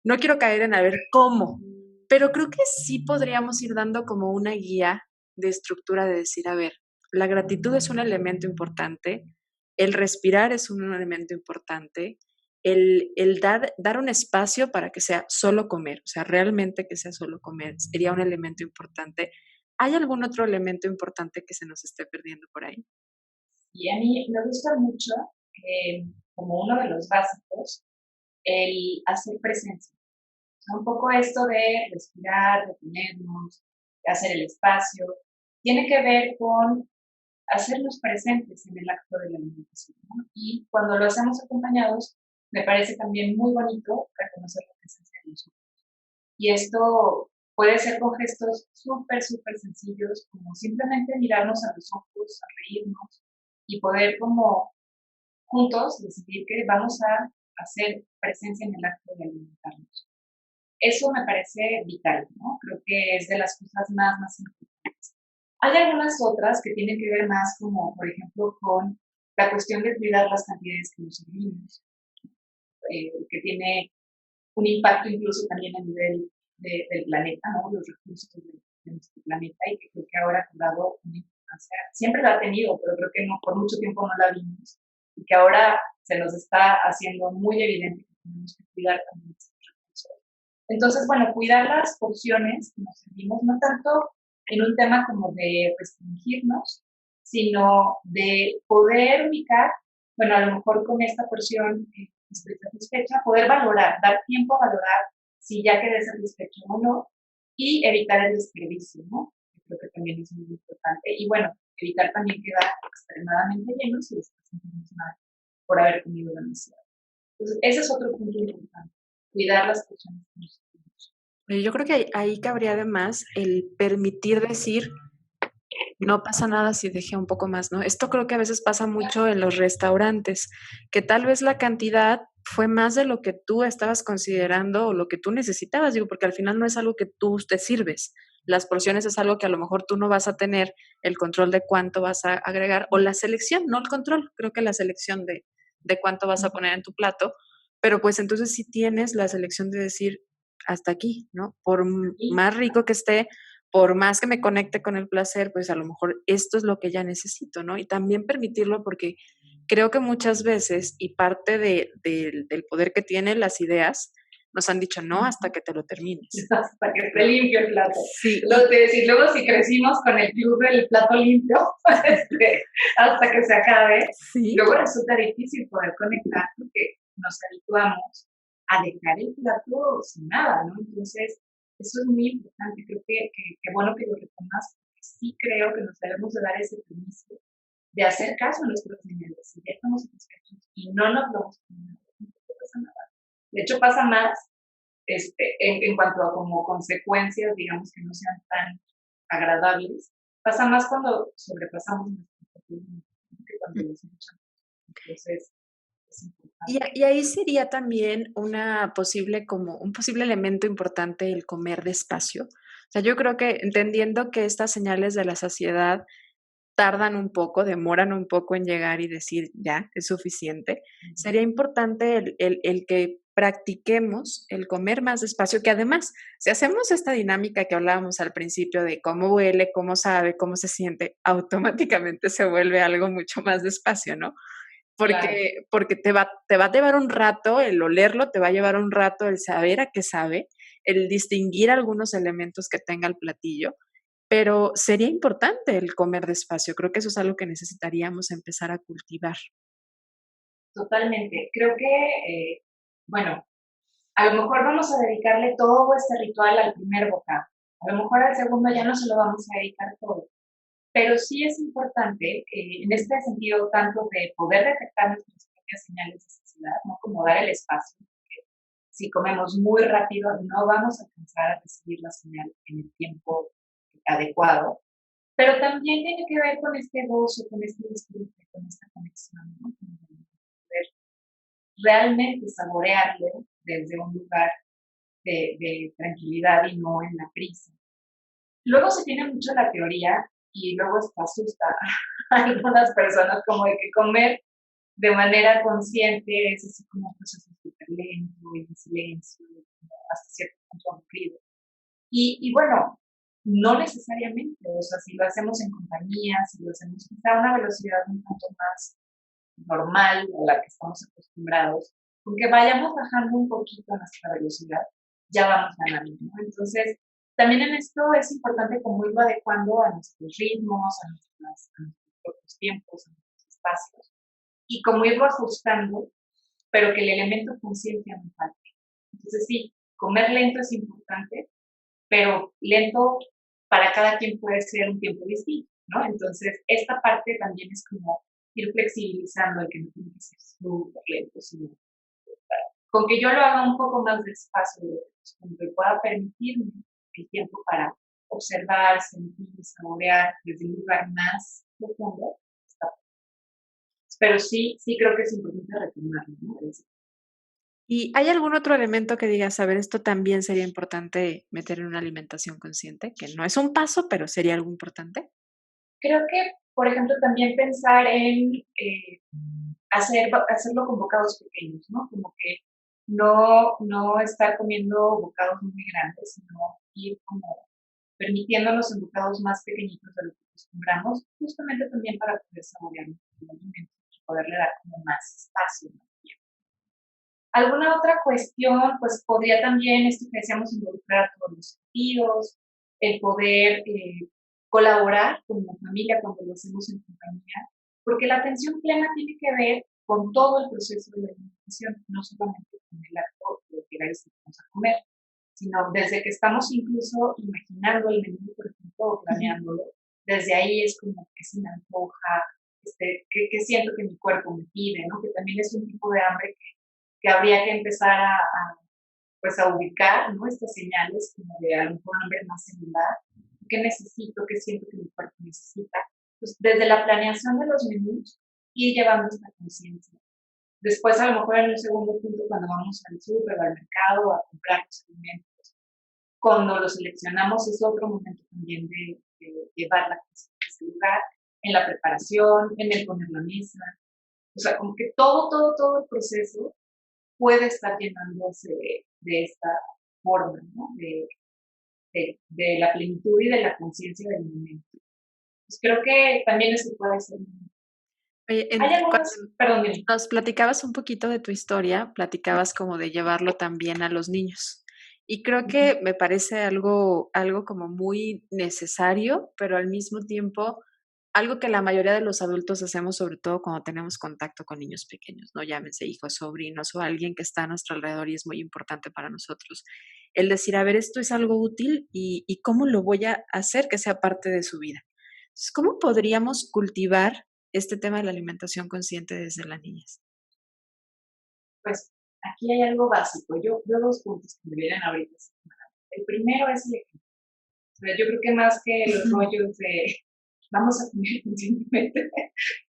No quiero caer en a ver cómo, pero creo que sí podríamos ir dando como una guía de estructura de decir, a ver, la gratitud es un elemento importante, el respirar es un elemento importante, el dar un espacio para que sea solo comer, o sea, realmente que sea solo comer, sería un elemento importante. ¿Hay algún otro elemento importante que se nos esté perdiendo por ahí? Y a mí me gusta mucho, como uno de los básicos, el hacer presencia. O sea, un poco esto de respirar, detenernos, hacer el espacio, tiene que ver con hacernos presentes en el acto de la alimentación, ¿no? Y cuando lo hacemos acompañados, me parece también muy bonito reconocer la presencia de nosotros. Y esto puede ser con gestos súper, súper sencillos, como simplemente mirarnos a los ojos, a reírnos y poder como juntos decidir que vamos a hacer presencia en el acto de alimentarnos. Eso me parece vital, ¿no? Creo que es de las cosas más importantes. Hay algunas otras que tienen que ver más como, por ejemplo, con la cuestión de cuidar las cantidades que nos servimos, que tiene un impacto incluso también a nivel del planeta, ¿no? Los recursos de nuestro planeta y que creo que ahora ha cobrado una importancia. Siempre la ha tenido, pero creo que no, por mucho tiempo no la vimos y que ahora se nos está haciendo muy evidente que tenemos que cuidar también estos recursos. Entonces, bueno, cuidar las porciones que nos servimos, no tanto en un tema como de restringirnos, sino de poder ubicar, bueno, a lo mejor con esta porción estoy satisfecha, poder valorar, dar tiempo a valorar si ya quedé satisfecho o no, y evitar el desperdicio, ¿no? Creo que también es muy importante. Y bueno, evitar también quedar extremadamente llenos y después sentirnos mal por haber comido demasiado. Entonces, ese es otro punto importante, cuidar las porciones que nos comemos. Yo creo que ahí cabría además el permitir decir, no pasa nada si dejé un poco más, ¿no? Esto creo que a veces pasa mucho en los restaurantes, que tal vez la cantidad fue más de lo que tú estabas considerando o lo que tú necesitabas, digo, porque al final no es algo que tú te sirves. Las porciones es algo que a lo mejor tú no vas a tener el control de cuánto vas a agregar o la selección, no el control, creo que la selección de cuánto vas a poner en tu plato, pero pues entonces sí tienes la selección de decir hasta aquí, ¿no? Por más rico que esté, por más que me conecte con el placer, pues a lo mejor esto es lo que ya necesito, ¿no? Y también permitirlo porque creo que muchas veces, y parte del poder que tienen las ideas, nos han dicho no hasta que te lo termines. Hasta que esté limpio el plato. Sí. Luego si crecimos con el club del plato limpio, hasta que se acabe, sí. Luego resulta difícil poder conectar porque nos habituamos a dejar el plato sin nada, ¿no? Entonces, eso es muy importante. Creo que bueno que lo retomas, porque sí creo que nos debemos de dar ese permiso de hacer caso a nuestros señales. Si ya estamos satisfechos y no nos vamos a comer, no pasa nada. De hecho, pasa más en cuanto a como consecuencias, digamos, que no sean tan agradables. Pasa más cuando sobrepasamos nuestros límites que cuando los luchamos. Entonces, es importante. Y ahí sería también un posible elemento importante el comer despacio. O sea, yo creo que entendiendo que estas señales de la saciedad tardan un poco, demoran un poco en llegar y decir, ya, es suficiente, sería importante el que practiquemos el comer más despacio, que además, si hacemos esta dinámica que hablábamos al principio de cómo huele, cómo sabe, cómo se siente, automáticamente se vuelve algo mucho más despacio, ¿no? Porque te va a llevar un rato el olerlo, te va a llevar un rato el saber a qué sabe, el distinguir algunos elementos que tenga el platillo, pero sería importante el comer despacio. Creo que eso es algo que necesitaríamos empezar a cultivar. Totalmente. Creo que, bueno, a lo mejor vamos a dedicarle todo este ritual al primer bocado. A lo mejor al segundo ya no se lo vamos a dedicar todo. Pero sí es importante, en este sentido, tanto de poder detectar nuestras propias señales de saciedad, ¿no? Como dar el espacio. Porque si comemos muy rápido, no vamos a alcanzar a recibir la señal en el tiempo adecuado. Pero también tiene que ver con este gozo, con este disfrute, con esta conexión, ¿no? Poder realmente saborearlo desde un lugar de tranquilidad y no en la prisa. Luego se tiene mucho la teoría y luego asusta a algunas personas como de que comer de manera consciente es así como un proceso súper lento y en silencio, hasta cierto punto aburrido. Y bueno, no necesariamente, o sea, si lo hacemos en compañía, si lo hacemos quizá a una velocidad un poco más normal a la que estamos acostumbrados, aunque vayamos bajando un poquito nuestra velocidad, ya vamos ganando, ¿no? Entonces, también en esto es importante como irlo adecuando a nuestros ritmos, a nuestros propios tiempos, a nuestros espacios, y como irlo ajustando, pero que el elemento conciencia no falte. Entonces, sí, comer lento es importante, pero lento para cada quien puede ser un tiempo distinto, ¿no? Entonces, esta parte también es como ir flexibilizando el que no tiene que ser súper lento, sino con que yo lo haga un poco más despacio, con que pueda permitirme el tiempo para observar, sentir, saborear desde un lugar más profundo. Pero sí creo que es importante retomarlo, ¿no? ¿Y hay algún otro elemento que digas, a ver, esto también sería importante meter en una alimentación consciente? Que no es un paso, pero sería algo importante. Creo que, por ejemplo, también pensar en hacerlo con bocados pequeños, ¿no? Como que no estar comiendo bocados muy grandes, sino ir como permitiéndonos en bocados más pequeñitos de lo que acostumbramos, justamente también para poder saborear el alimento y poderle dar como más espacio, ¿no? Alguna otra cuestión, pues podría también, esto que decíamos, involucrar a todos los sentidos, el poder colaborar como familia cuando lo hacemos en compañía, porque la atención plena tiene que ver con todo el proceso de la alimentación, no solamente con el acto de llegar y sentarnos a comer, sino desde que estamos incluso imaginando el menú, por ejemplo, o planeándolo, desde ahí es como que se me antoja, que siento que mi cuerpo me pide, ¿no? Que también es un tipo de hambre que habría que empezar pues a ubicar, ¿no? Estas señales como de a lo mejor hambre más celular, qué necesito, qué siento que mi cuerpo necesita. Pues desde la planeación de los menús, ir llevando esta conciencia. Después, a lo mejor en un segundo punto, cuando vamos al súper, al mercado, a comprar los alimentos, cuando los seleccionamos es otro momento también de llevar la conciencia a ese lugar, en la preparación, en el poner la mesa. O sea, como que todo el proceso puede estar llenándose de esta forma, ¿no? De la plenitud y de la conciencia del momento. Pues creo que también eso puede ser. Oye, Hay cuando algunas, perdón, dime. nos platicabas un poquito de tu historia, platicabas como de llevarlo también a los niños. Y creo que me parece algo como muy necesario, pero al mismo tiempo algo que la mayoría de los adultos hacemos, sobre todo cuando tenemos contacto con niños pequeños, ¿no? Llámense hijos, sobrinos o alguien que está a nuestro alrededor y es muy importante para nosotros. El decir, a ver, esto es algo útil y cómo lo voy a hacer que sea parte de su vida. Entonces, ¿cómo podríamos cultivar este tema de la alimentación consciente desde la niñez? Pues aquí hay algo básico. Yo dos puntos que me vienen ahorita. El primero es el ejemplo. O sea, yo creo que más que los rollos de vamos a comer conscientemente,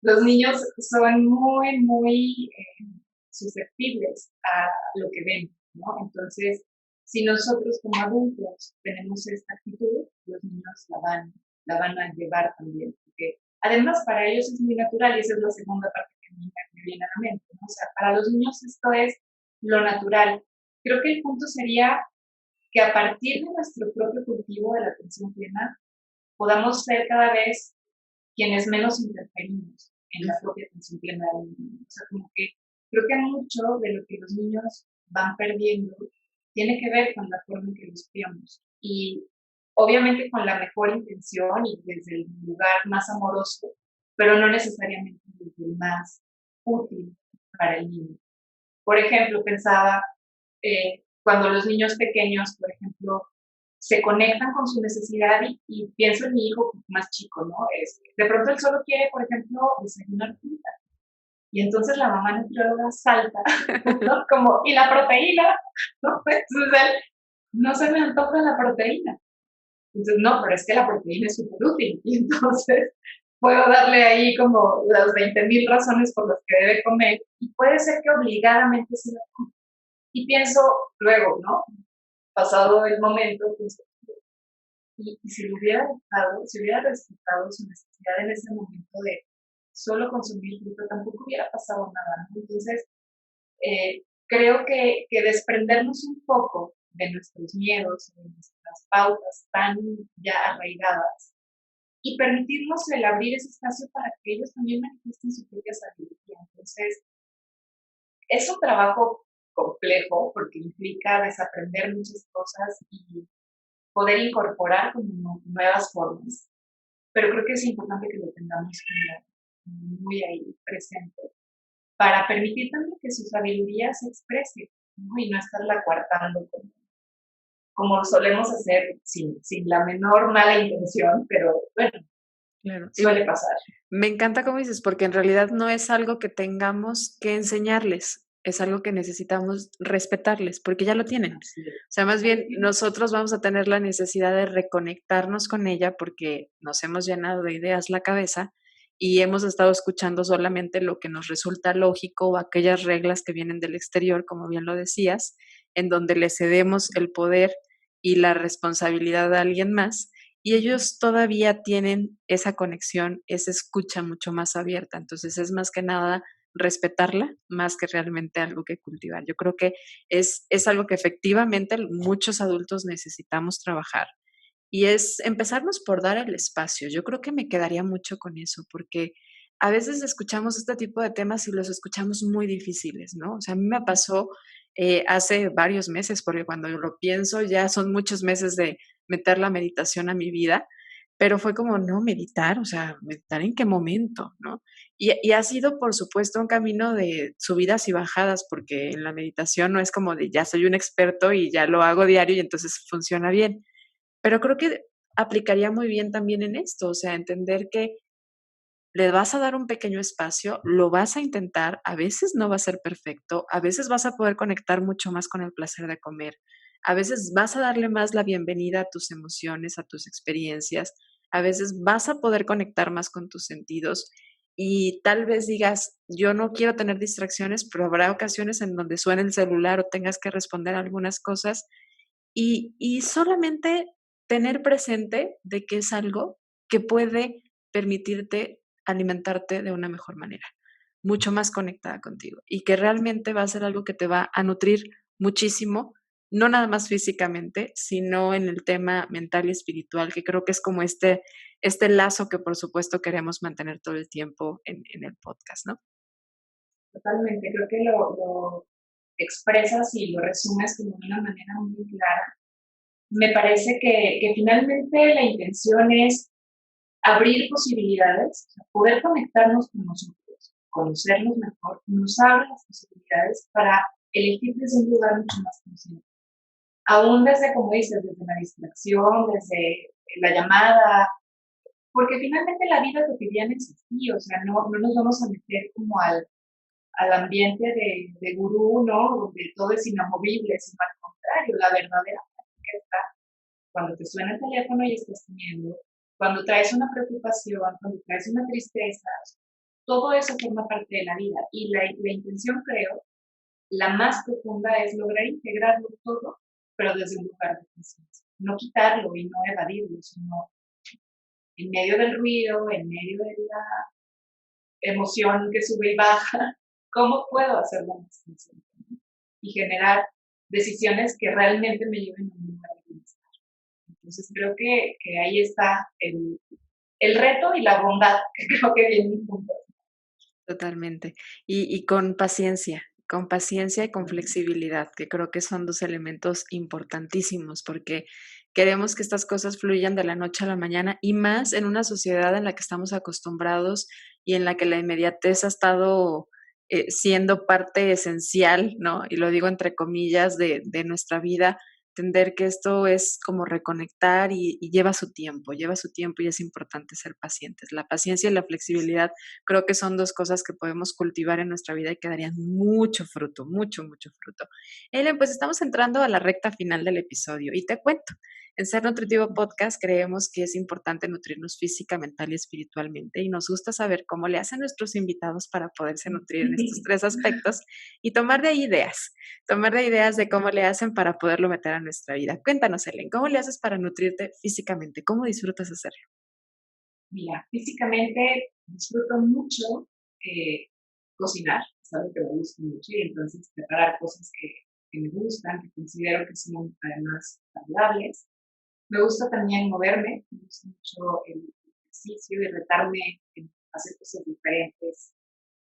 los niños son muy susceptibles a lo que ven, ¿no? Entonces, si nosotros como adultos tenemos esta actitud, los niños la van a llevar también, porque además para ellos es muy natural y esa es la segunda parte que me viene a la mente, ¿no? O sea, para los niños esto es lo natural. Creo que el punto sería que a partir de nuestro propio cultivo de la atención plena podamos ser cada vez quienes menos interferimos en la propia atención plena del niño. O sea, como que creo que mucho de lo que los niños van perdiendo tiene que ver con la forma en que los criamos. Y obviamente con la mejor intención y desde el lugar más amoroso, pero no necesariamente desde el más útil para el niño. Por ejemplo, pensaba cuando los niños pequeños, por ejemplo, se conectan con su necesidad y pienso en mi hijo más chico, ¿no? De pronto él solo quiere, por ejemplo, desayunar fruta. Y entonces la mamá nutrióloga salta, ¿no? Como, ¿y la proteína? ¿No? Entonces él, no se me antoja la proteína. Entonces, no, pero es que la proteína es súper útil. Y entonces puedo darle ahí como las 20,000 razones por las que debe comer y puede ser que obligadamente se la coma. Y pienso luego, ¿no? Pasado el momento, pienso, y si lo hubiera dejado, si hubiera respetado su necesidad en ese momento de solo consumir fruta, tampoco hubiera pasado nada, ¿no? Entonces, creo que desprendernos un poco de nuestros miedos, de nuestras pautas tan ya arraigadas y permitirnos el abrir ese espacio para que ellos también manifiesten su propia sabiduría. Entonces, es un trabajo complejo porque implica desaprender muchas cosas y poder incorporar como nuevas formas, pero creo que es importante que lo tengamos como muy ahí presente para permitir también que su sabiduría se exprese, ¿no? Y no estarla coartando como solemos hacer sin la menor mala intención, pero bueno, Claro. suele pasar. Me encanta como dices, porque en realidad no es algo que tengamos que enseñarles, es algo que necesitamos respetarles, porque ya lo tienen. O sea, más bien nosotros vamos a tener la necesidad de reconectarnos con ella porque nos hemos llenado de ideas la cabeza y hemos estado escuchando solamente lo que nos resulta lógico o aquellas reglas que vienen del exterior, como bien lo decías, en donde le cedemos el poder y la responsabilidad a alguien más y ellos todavía tienen esa conexión, esa escucha mucho más abierta. Entonces es más que nada respetarla más que realmente algo que cultivar. Yo creo que es algo que efectivamente muchos adultos necesitamos trabajar y es empezarnos por dar el espacio. Yo creo que me quedaría mucho con eso porque a veces escuchamos este tipo de temas y los escuchamos muy difíciles, ¿no? O sea, a mí me pasó hace varios meses, porque cuando lo pienso ya son muchos meses de meter la meditación a mi vida, pero fue como, no, meditar, o sea, meditar en qué momento, ¿no? Y ha sido, por supuesto, un camino de subidas y bajadas, porque en la meditación no es como de ya soy un experto y ya lo hago diario y entonces funciona bien. Pero creo que aplicaría muy bien también en esto, o sea, entender que le vas a dar un pequeño espacio, lo vas a intentar, a veces no va a ser perfecto, a veces vas a poder conectar mucho más con el placer de comer, a veces vas a darle más la bienvenida a tus emociones, a tus experiencias, a veces vas a poder conectar más con tus sentidos y tal vez digas, yo no quiero tener distracciones, pero habrá ocasiones en donde suene el celular o tengas que responder algunas cosas y solamente tener presente de que es algo que puede permitirte alimentarte de una mejor manera, mucho más conectada contigo y que realmente va a ser algo que te va a nutrir muchísimo, no nada más físicamente, sino en el tema mental y espiritual, que creo que es como este lazo que por supuesto queremos mantener todo el tiempo en el podcast, ¿no? Totalmente, creo que lo expresas y lo resumes como de una manera muy clara. Me parece que finalmente la intención es abrir posibilidades, o sea, poder conectarnos con nosotros, conocernos mejor, nos abre las posibilidades para elegir desde un lugar mucho más consciente. Aún desde, como dices, desde la distracción, desde la llamada, porque finalmente la vida cotidiana es así, o sea, no nos vamos a meter como al ambiente de gurú, ¿no? Donde todo es inamovible, sino al contrario, la verdadera práctica está cuando te suena el teléfono y estás comiendo, cuando traes una preocupación, cuando traes una tristeza, todo eso forma parte de la vida. Y la intención, creo, la más profunda es lograr integrarlo todo, pero desde un lugar de conciencia. No quitarlo y no evadirlo, sino en medio del ruido, en medio de la emoción que sube y baja, ¿cómo puedo hacerlo más consciente? ¿No? Y generar decisiones que realmente me lleven a un lugar de bienestar. Entonces creo que ahí está el reto y la bondad, que creo que vienen juntos. Totalmente. Y con paciencia y con flexibilidad, que creo que son 2 elementos importantísimos, porque queremos que estas cosas fluyan de la noche a la mañana, y más en una sociedad en la que estamos acostumbrados y en la que la inmediatez ha estado, siendo parte esencial, ¿no? Y lo digo entre comillas, de nuestra vida, entender que esto es como reconectar y lleva su tiempo y es importante ser pacientes. La paciencia y la flexibilidad creo que son 2 cosas que podemos cultivar en nuestra vida y que darían mucho fruto, mucho, mucho fruto. Ellen, pues estamos entrando a la recta final del episodio y te cuento, en Ser Nutritivo Podcast creemos que es importante nutrirnos física, mental y espiritualmente y nos gusta saber cómo le hacen nuestros invitados para poderse nutrir en estos 3 aspectos y tomar de ideas de cómo le hacen para poderlo meter a nuestra vida. Cuéntanos, Ellen, ¿cómo le haces para nutrirte físicamente? ¿Cómo disfrutas hacerlo? Mira, físicamente disfruto mucho cocinar, es algo que me gusta mucho, y entonces preparar cosas que me gustan, que considero que son además saludables. Me gusta también moverme, me gusta mucho el ejercicio y retarme en hacer cosas diferentes.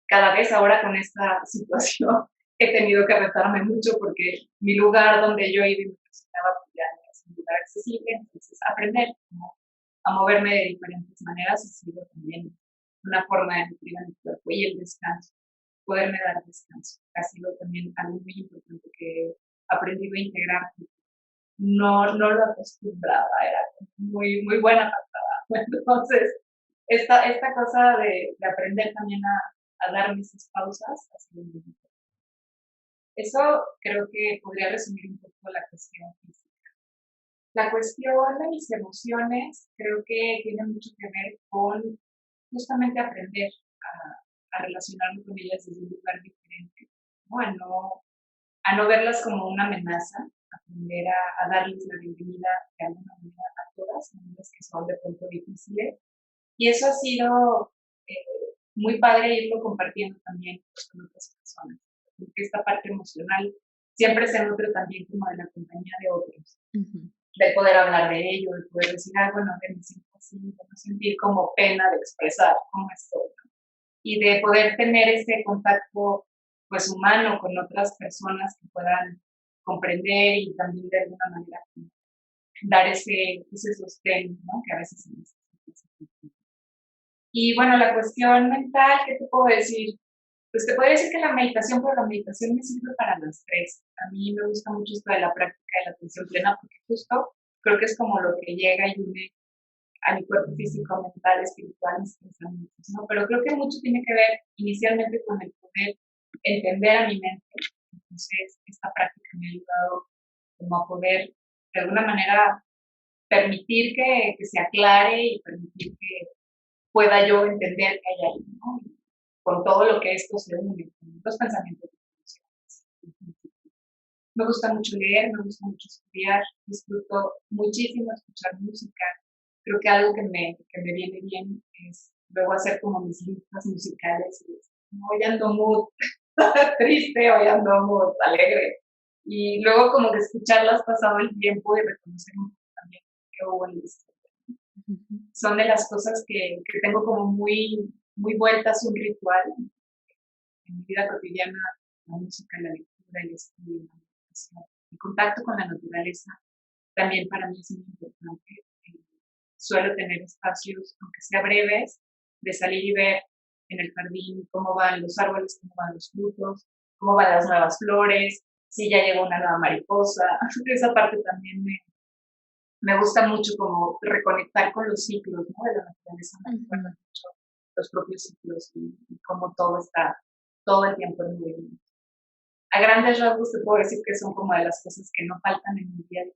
Cada vez ahora con esta situación he tenido que retarme mucho porque mi lugar donde yo iba y me presentaba pues ya no es un lugar accesible, entonces aprender a moverme de diferentes maneras ha sido también una forma de nutrir a mi cuerpo y el descanso, poderme dar descanso. Ha sido también algo muy importante que he aprendido a integrar. No lo acostumbraba, era muy, muy buena patada. Entonces, esta cosa de aprender también a darme esas pausas ha sido muy importante. Eso creo que podría resumir un poco la cuestión física. La cuestión de mis emociones creo que tiene mucho que ver con justamente aprender a relacionarme con ellas desde un lugar diferente, ¿no? A no verlas como una amenaza, aprender a darles la bienvenida de alguna manera a todas, las que son de pronto difíciles. Y eso ha sido muy padre irlo compartiendo también pues, con otras personas, porque esta parte emocional siempre se nutre también como de la compañía de otros. Uh-huh. De poder hablar de ello, de poder decir, bueno, me siento así, de no sentir como pena de expresar cómo estoy, ¿no? Y de poder tener ese contacto pues humano con otras personas que puedan comprender y también de alguna manera dar ese sostén, ¿no? Que a veces se necesita. Y bueno, la cuestión mental, ¿qué te puedo decir? Pues te puedo decir que la meditación, pero la meditación me sirve para las 3. A mí me gusta mucho esto de la práctica de la atención plena porque justo creo que es como lo que llega y une a mi cuerpo físico, mental, espiritual, mis pensamientos, ¿no? Pero creo que mucho tiene que ver inicialmente con el poder entender a mi mente. Entonces, esta práctica me ha ayudado como a poder, de alguna manera, permitir que se aclare y permitir que pueda yo entender que hay ahí, ¿no? Con todo lo que esto se une, con los pensamientos. Me gusta mucho leer, me gusta mucho estudiar, disfruto muchísimo escuchar música. Creo que algo que me viene bien es luego hacer como mis listas musicales. Hoy ando mood triste, hoy ando mood alegre. Y luego como que escucharlas pasado el tiempo y reconocer un poco también qué hubo en la historia. Son de las cosas que tengo como muy vueltas un ritual. En mi vida cotidiana, la música, la lectura, el estudio, el contacto con la naturaleza también para mí es muy importante. Suelo tener espacios, aunque sea breves, de salir y ver en el jardín cómo van los árboles, cómo van los frutos, cómo van las nuevas flores, si ya llegó una nueva mariposa. Esa parte también me gusta mucho, como reconectar con los ciclos, ¿no? De la naturaleza. Me recuerda mucho los propios ciclos y cómo todo está todo el tiempo en movimiento. A grandes rasgos te puedo decir que son como de las cosas que no faltan en mi día a día,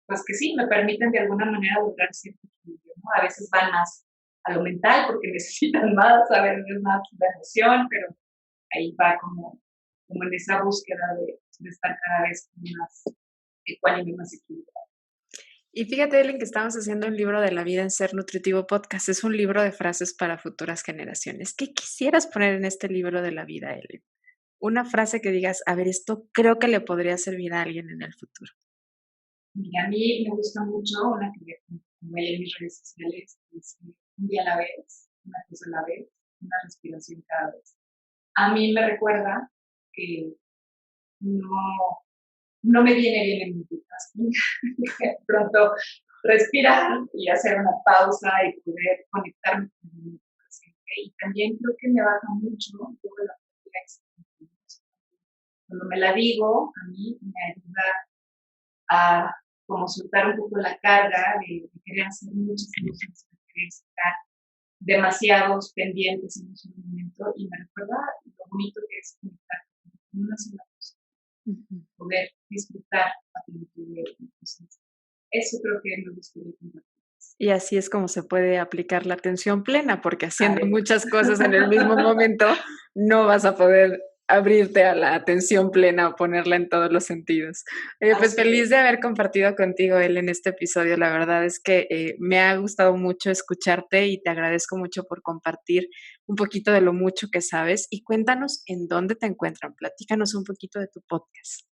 pues que sí, me permiten de alguna manera lograr cierto equilibrio, ¿no? A veces van más a lo mental porque necesitan más, a veces más la emoción, pero ahí va como en esa búsqueda de estar cada vez más ecuánime, más equilibrado. Y fíjate, Ellen, que estamos haciendo un libro de la vida en Ser Nutritivo Podcast. Es un libro de frases para futuras generaciones. ¿Qué quisieras poner en este libro de la vida, Ellen? Una frase que digas, a ver, esto creo que le podría servir a alguien en el futuro. Mira, a mí me gusta mucho una que como hay en mis redes sociales, es un día a la vez, una cosa a la vez, una respiración cada vez. A mí me recuerda que no me viene bien en multitasking. Pronto respirar y hacer una pausa y poder conectarme con el momento presente. Y también creo que me baja mucho toda la fatiga. Cuando me la digo, a mí me ayuda a como soltar un poco la carga de querer hacer muchas cosas, de querer estar demasiados pendientes en un solo momento, y me recuerda lo bonito que es conectar con una sola cosa, poder disfrutar a plenitud. Entonces, eso creo que me gustaría compartir. Y así es como se puede aplicar la atención plena, porque haciendo muchas cosas en el mismo momento no vas a poder abrirte a la atención plena o ponerla en todos los sentidos. Pues feliz de haber compartido contigo, él, en este episodio. La verdad es que me ha gustado mucho escucharte y te agradezco mucho por compartir un poquito de lo mucho que sabes. Y cuéntanos en dónde te encuentran. Platícanos un poquito de tu podcast.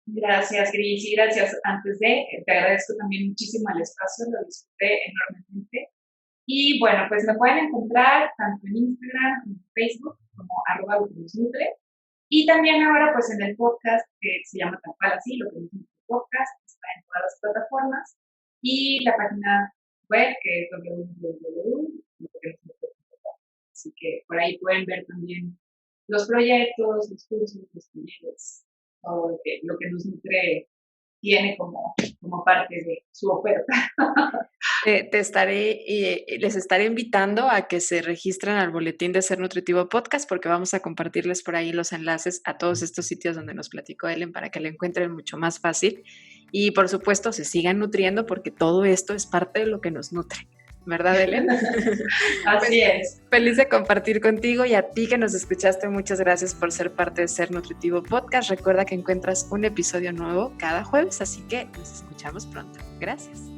Gracias, Gris, y gracias. Te agradezco también muchísimo el espacio, lo disfruté enormemente. Y bueno, pues me pueden encontrar tanto en Instagram como en Facebook como @loquenosnutre. Y también ahora pues en el podcast que se llama tal cual así, Lo que nos nutre podcast, está en todas las plataformas. Y la página web que es www.loquenosnutre.com. Así que por ahí pueden ver también los proyectos, los cursos, los talleres, todo lo que nos nutre tiene como parte de su oferta. Les estaré invitando a que se registren al boletín de Ser Nutritivo Podcast, porque vamos a compartirles por ahí los enlaces a todos estos sitios donde nos platicó Ellen para que lo encuentren mucho más fácil. Y por supuesto, se sigan nutriendo, porque todo esto es parte de lo que nos nutre. ¿Verdad, Ellen? Así es. Feliz de compartir contigo, y a ti que nos escuchaste, muchas gracias por ser parte de Ser Nutritivo Podcast. Recuerda que encuentras un episodio nuevo cada jueves, así que nos escuchamos pronto. Gracias.